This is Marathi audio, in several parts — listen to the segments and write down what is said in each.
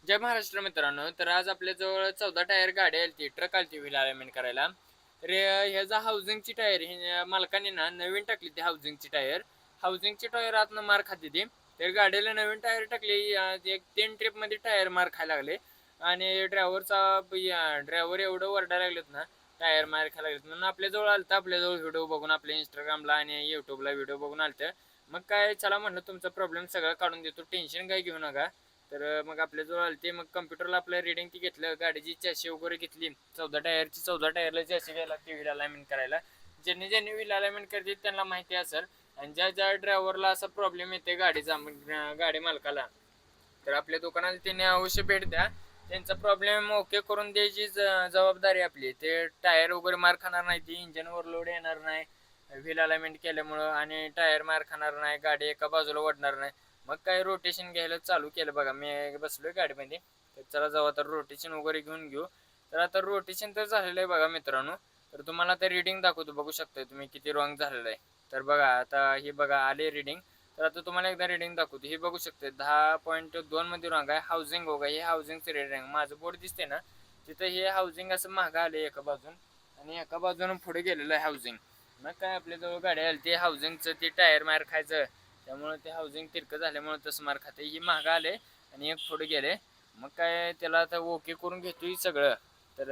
जय महाराष्ट्र मित्रांनो. तर आज आपल्याजवळ 14 टायर गाडी आली, ट्रक आलती व्हील अलाइनमेंट करायला. तर ह्याचा हाऊसिंगची टायर हे मालकाने ना नवीन टाकली ती हाऊसिंगची टायर. हाऊसिंगची टायर आतनं मार खाते ती. तर गाडीला नवीन टायर टाकली. एक 3 ट्रिपमध्ये टायर मार खायला लागले. आणि ड्रायव्हर एवढं ओरडायला लागलेत ना, टायर मार खायला लागलेत म्हणून आपल्याजवळ आलतं. आपल्याजवळ व्हिडिओ बघून आपल्या इंस्टाग्रामला आणि युट्यूबला व्हिडिओ बघून आलतं. मग काय चला म्हणलं तुमचा प्रॉब्लेम सगळा काढून देतो, टेन्शन काय घेऊ नका. तर मग आपल्याजवळ आलते, मग कम्प्युटरला आपलं रिडिंग ती घेतलं, गाडीची चॅशी वगैरे घेतली. 14 टायरची, 14 टायरला चॅशी घ्यायला लागते व्हील अलाइनमेंट करायला. ज्यांनी ज्यांनी व्हील अलाइनमेंट करते त्यांना माहिती असेल. आणि ज्या ज्या ड्रायव्हरला असा प्रॉब्लेम येते गाडीचा, गाडी मालकाला, तर आपल्या दुकानाला त्यांनी अवश्य भेट द्या. त्यांचा प्रॉब्लेम ओके करून द्यायची जबाबदारी आपली. ते टायर वगैरे मार खाणार नाही, ती इंजनवर लोड येणार नाही व्हील अलाइनमेंट केल्यामुळं, आणि टायर मार खाणार नाही, गाडी एका बाजूला ओढणार नाही. मग काय रोटेशन घ्यायला चालू केलं बघा, मी बसलोय गाडीमध्ये. तर चला जाऊ आता रोटेशन वगैरे घेऊन घेऊ. तर आता रोटेशन तर झालेलं आहे बघा मित्रांनो. तर तुम्हाला आता रिडिंग दाखवतो, बघू शकता तुम्ही किती रॉंग झालेलं आहे. तर बघा आता हे बघा आले रिडिंग. तर आता तुम्हाला एकदा रिडिंग दाखवतो. हे बघू शकते 10.2 मध्ये रॉंग आहे. हाऊसिंग हो का, हे हाऊसिंगचं रिडिंग माझं बोर्ड दिसते ना, तिथं हे हाऊसिंग असं मागं आले एका बाजून, आणि एका बाजून पुढे गेलेलं आहे हाऊसिंग. मग काय आपल्याजवळ गाडी आली, ते हाऊसिंगचं ते टायर मार खायचं, त्यामुळे ते हाऊसिंग तिरकं झाल्यामुळे तसं मार खाते. ही मागं आले आणि एक पुढे गेले. मग काय त्याला आता ओके करून घेतोय सगळं. तर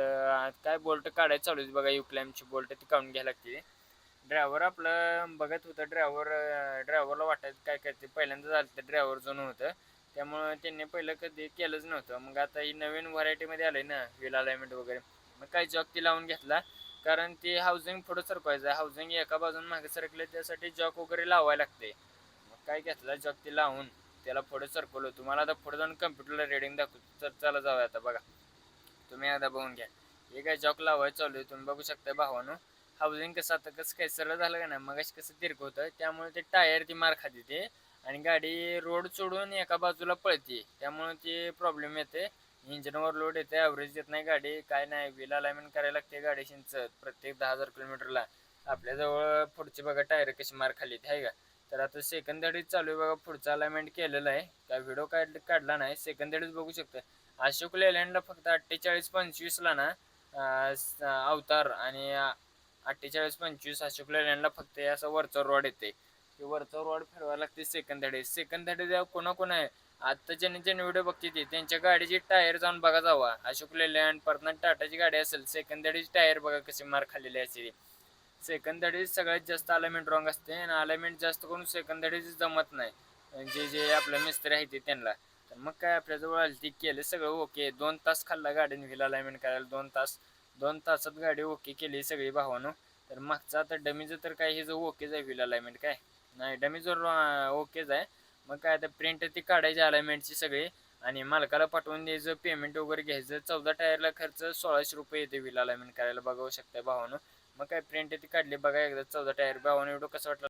काय बोल्ट काढायचं चालू आहे बघा, युक्लाइमची बोल्ट ती काढून घ्यायला लागते. ड्रायव्हर आपलं बघत होता, ड्रायव्हरला वाटायचं काय काय ते पहिल्यांदा झालं तर ड्रायव्हर जण होतं, त्यामुळं त्यांनी पहिलं कधी केलंच नव्हतं. मग आता ही नवीन व्हरायटीमध्ये आलंय ना व्हील अलाइनमेंट वगैरे, मग काय जॉक ती लावून घेतला. कारण ते हाऊसिंग पुढं सरकवायचं आहे, हाऊसिंग एका बाजून मागे सरकलं त्यासाठी जॉक वगैरे लावायला लागते. मग काय घेतला जॉक ती लावून, त्याला पुढे सरकवलं. तुम्हाला आता पुढे जाऊन कम्प्युटरला रिडिंग दाखवतो. तर चला जाऊया आता बघा, तुम्ही आता बघून घ्या. हे काय जॉक लावायचं चालू आहे, तुम्ही बघू शकता भावानो. हाऊसिंग कसं आता कसं काय सरळ झालं का ना, मग कसं तिरकं होतं, त्यामुळे ते टायर ती मार खाते ते, आणि गाडी रोड सोडून एका बाजूला पळते, त्यामुळे ते प्रॉब्लेम येते. इंजिनवर लोड येते, ॲव्हरेज येत नाही गाडी, काय नाही. व्हील अलाइनमेंट करायला लागते गाडीशींच प्रत्येक 10,000 किलोमीटरला. आपल्याजवळ पुढचे बघा टायर कशी मार खाली आहे का. तर आता सेकंड दडीच चालू आहे बघा, पुढचा अलाइनमेंट केलेला आहे. काय व्हिडिओ काढला नाही, सेकंड दडीच बघू शकता. अशोक लेलँडला फक्त 48-25 ला ना अवतार, आणि 48-25 अशोक लेलँडला फक्त असं वरचा रॉड येते. ते वरचा रॉड फिरवायला लागते सेकंद धडे. सेकंद धडे कोणा आहे, आता ज्यांनी ज्यांनी व्हिडिओ बघते ते त्यांच्या गाडीची टायर जाऊन बघा जावा. अशोक लेलँड परत टाटाची गाडी असेल, सेकंद धडीची टायर बघा कशी मार खाल्लेली असेल. सेकंद धडीच सगळ्यात जास्त अलाइनमेंट रॉंग असते, आणि अलाइनमेंट जास्त करून सेकंद धडीच जमत नाही जे जे आपलं मिस्त्री आहे ते त्यांना. तर मग काय आपल्याजवळ आली ती केलं सगळं ओके. 2 तास खाल्ला गाडीने व्हील अलाइनमेंट करायला, 2 तास. 2 तासात गाडी ओके केली सगळी भावानं. तर मागचं आता डमीचं तर काय हे जो ओकेच आहे व्हील अलाइनमेंट, काय नाही डमीचं ओकेच आहे. मग काय आता प्रिंट ती काढायची अलाइनमेंटची सगळी, आणि मालकाला पाठवून द्यायचं, पेमेंट वगैरे घ्यायचं. 14 टायरला खर्च 1600 रुपये येते व्हील अलाइनमेंट करायला, बघू शकता भावानं. मग काय प्रिंट ती काढली बघा एकदा 14 टायर. भावानं व्हिडिओ कसं वाटलं